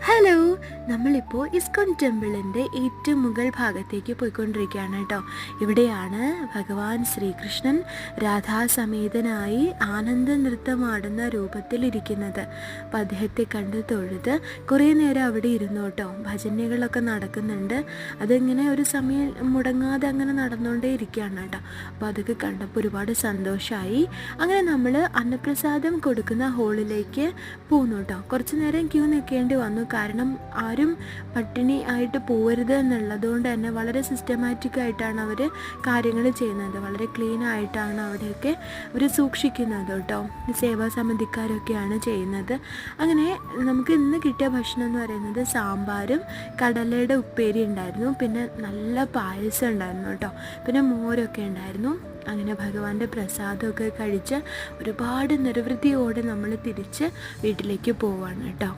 Hello, നമ്മളിപ്പോൾ ഇസ്കോൺ ടെമ്പിളിൻ്റെ ഏറ്റവും മുകൾ ഭാഗത്തേക്ക് പോയിക്കൊണ്ടിരിക്കുകയാണ് കേട്ടോ. ഇവിടെയാണ് ഭഗവാൻ ശ്രീകൃഷ്ണൻ രാധാസമേതനായി ആനന്ദ നൃത്തമാടുന്ന രൂപത്തിലിരിക്കുന്നത്. അപ്പോൾ അദ്ദേഹത്തെ കണ്ട് തൊഴുത് കുറേ നേരം അവിടെ ഇരുന്നു കേട്ടോ. ഭജനകളൊക്കെ നടക്കുന്നുണ്ട്. അതിങ്ങനെ ഒരു സമയം മുടങ്ങാതെ അങ്ങനെ നടന്നുകൊണ്ടേ ഇരിക്കുകയാണ് കേട്ടോ. അപ്പോൾ അതൊക്കെ കണ്ടപ്പോൾ ഒരുപാട് സന്തോഷമായി. അങ്ങനെ നമ്മൾ അന്നപ്രസാദം കൊടുക്കുന്ന ഹോളിലേക്ക് പോന്നു കേട്ടോ. കുറച്ച് നേരം ക്യൂ നിൽക്കേണ്ടി വന്നു. കാരണം ആരും പട്ടിണി ആയിട്ട് പോകരുത് എന്നുള്ളതുകൊണ്ട് തന്നെ വളരെ സിസ്റ്റമാറ്റിക് ആയിട്ടാണ് അവർ കാര്യങ്ങൾ ചെയ്യുന്നത്. വളരെ ക്ലീൻ ആയിട്ടാണ് അവിടെയൊക്കെ അവർ സൂക്ഷിക്കുന്നത് കേട്ടോ. സേവാ സമിതിക്കാരൊക്കെയാണ് ചെയ്യുന്നത്. അങ്ങനെ നമുക്ക് ഇന്ന് കിട്ടിയ ഭക്ഷണം എന്ന് പറയുന്നത് സാമ്പാറും കടലയുടെ ഉപ്പേരി ഉണ്ടായിരുന്നു. പിന്നെ നല്ല പായസം ഉണ്ടായിരുന്നു കേട്ടോ. പിന്നെ മോരൊക്കെ ഉണ്ടായിരുന്നു. അങ്ങനെ ഭഗവാന്റെ പ്രസാദമൊക്കെ കഴിച്ച് ഒരുപാട് നിർവൃത്തിയോടെ നമ്മൾ തിരിച്ച് വീട്ടിലേക്ക് പോവാണ് കേട്ടോ.